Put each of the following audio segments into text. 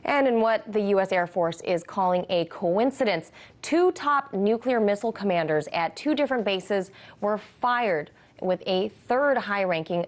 And in what the U.S. Air Force is calling a coincidence, two top nuclear missile commanders at two different bases were fired, with a third high-ranking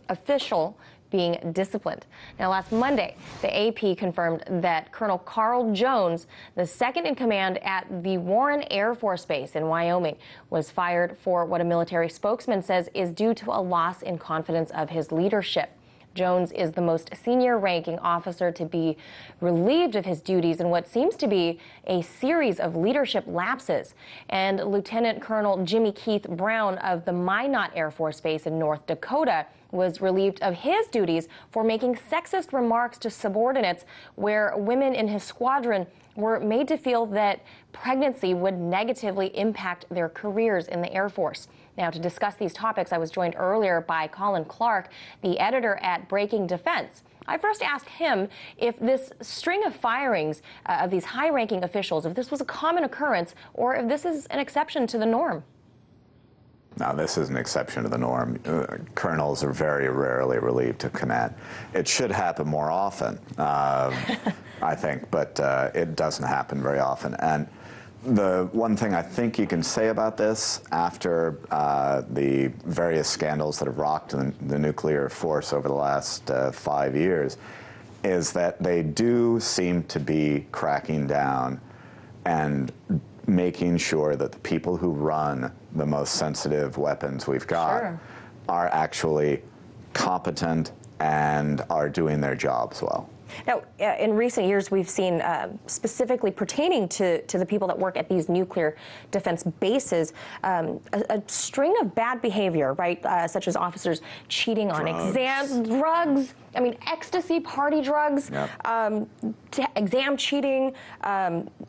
official being disciplined. Now, last Monday, the AP confirmed that Colonel Carl Jones, the second in command at the Warren Air Force Base in Wyoming, was fired for what a military spokesman says is due to a loss in confidence of his leadership. Jones is the most senior-ranking officer to be relieved of his duties in what seems to be a series of leadership lapses. And Lieutenant Colonel Jimmy Keith Brown of the Minot Air Force Base in North Dakota was relieved of his duties for making sexist remarks to subordinates, where women in his squadron were made to feel that pregnancy would negatively impact their careers in the Air Force. Now, to discuss these topics, I was joined earlier by Colin Clark, the editor at Breaking Defense. I first asked him if this string of firings of these high-ranking officials, if this was a common occurrence, or if this is an exception to the norm. No, this is an exception to the norm. Colonels are very rarely relieved of command. It should happen more often, I think, but it doesn't happen very often. And the one thing I think you can say about this, after the various scandals that have rocked the nuclear force over the last 5 years, is that they do seem to be cracking down and making sure that the people who run the most sensitive weapons we've got are actually competent and are doing their jobs well. Now, in recent years, we've seen, specifically pertaining to the people that work at these nuclear defense bases, a string of bad behavior, right, such as officers cheating on exams, drugs, I mean, ecstasy, party drugs, exam cheating.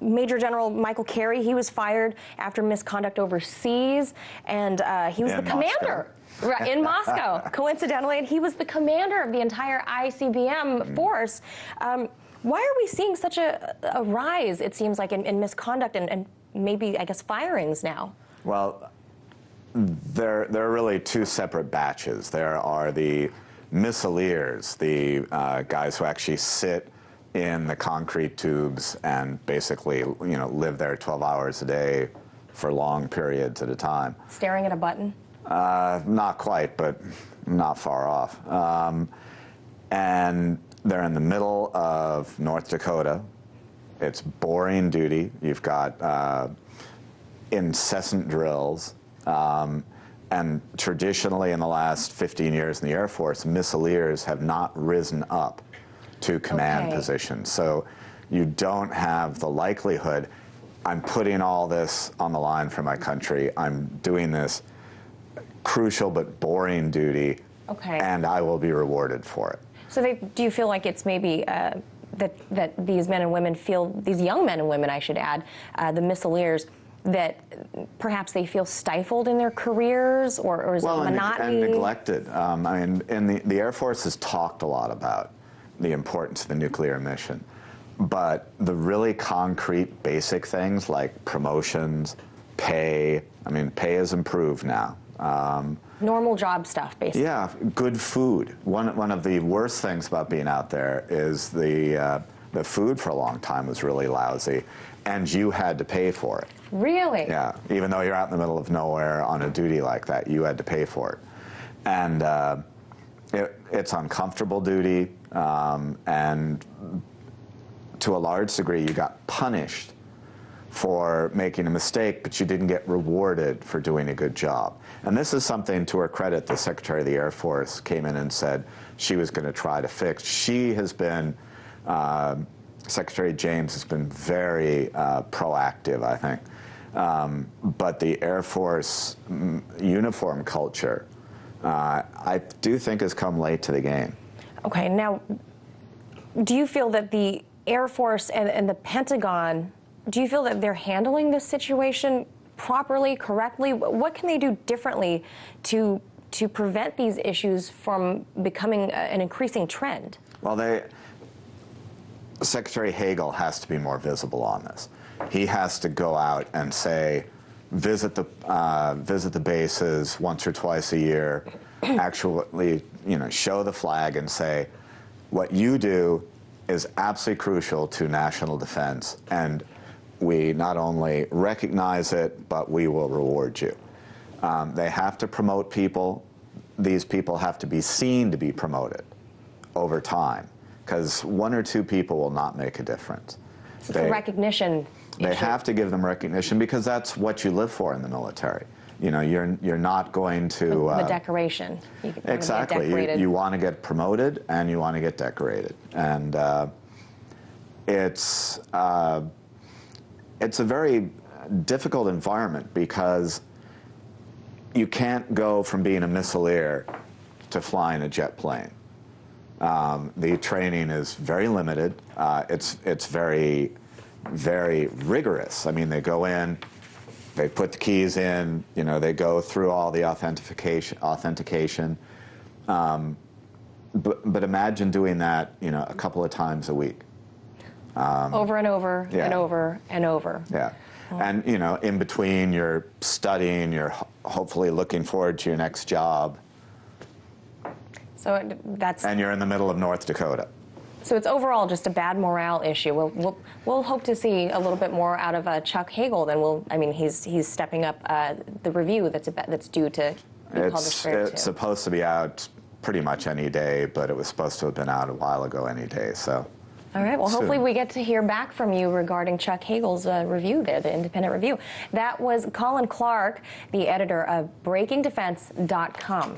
Major General Michael Carey, he was fired after misconduct overseas, and he was the commander. Right, in Moscow, coincidentally, and he was the commander of the entire ICBM force. Why are we seeing such a rise, it seems like, in misconduct and maybe, I guess, firings now? Well, there are really two separate batches. There are the missileers, the guys who actually sit in the concrete tubes and basically, live there 12 hours a day for long periods at a time. Staring at a button? Not quite, but not far off. And they're in the middle of North Dakota. It's boring duty. You've got incessant drills. And traditionally, in the last 15 years in the Air Force, missileers have not risen up to command positions. So you don't have the likelihood, I'm putting all this on the line for my country. I'm doing this crucial but boring duty, and I will be rewarded for it. So do you feel like it's maybe that these men and women feel, these young men and women, I should add, the missileers, that perhaps they feel stifled in their careers, or is it monotony? And neglected. I mean, and the Air Force has talked a lot about the importance of the nuclear mission, but the really concrete basic things like promotions, pay, I mean, pay has improved now. Normal job stuff, basically. Yeah, good food. One of the worst things about being out there is the food for a long time was really lousy, and you had to pay for it. Really? Yeah, even though you're out in the middle of nowhere on a duty like that, you had to pay for it. And it's uncomfortable duty, and to a large degree, you got punished for making a mistake, but you didn't get rewarded for doing a good job. And this is something, to her credit, the Secretary of the Air Force came in and said she was going to try to fix. She has been, Secretary James has been very proactive, I think. But the Air Force uniform culture, I do think, has come late to the game. Okay, now, do you feel that the Air Force and the Pentagon, do you feel that they're handling this situation properly, correctly? What can they do differently to prevent these issues from becoming an increasing trend? Well, Secretary Hagel has to be more visible on this. He has to go out and say, visit the bases once or twice a year, actually, show the flag and say, what you do is absolutely crucial to national defense, and we not only recognize it, but we will reward you. They have to promote people. These people have to be seen to be promoted over time, because one or two people will not make a difference. So it's a recognition They issue. have to give them recognition, because that's what you live for in the military. You know, you're not going to the decoration. You wanna be exactly. decorated. You want to get promoted and you want to get decorated, and it's a very difficult environment, because you can't go from being a missileer to flying a jet plane. The training is very limited. It's very, very rigorous. I mean, they go in, they put the keys in, you know, they go through all the authentication. But imagine doing that, you know, a couple of times a week. Over and over Yeah. and over and over. Yeah. And, you know, in between, you're studying, you're hopefully looking forward to your next job, So that's and you're in the middle of North Dakota. so it's overall just a bad morale issue. We'll hope to see a little bit more out of Chuck Hagel. Then I mean, he's stepping up the review that's due to be published very soon. It's supposed to be out pretty much any day, but it was supposed to have been out a while ago any day, so. All right. Well, soon. hopefully we get to hear back from you regarding Chuck Hagel's review there, the independent review. That was Colin Clark, the editor of BreakingDefense.com.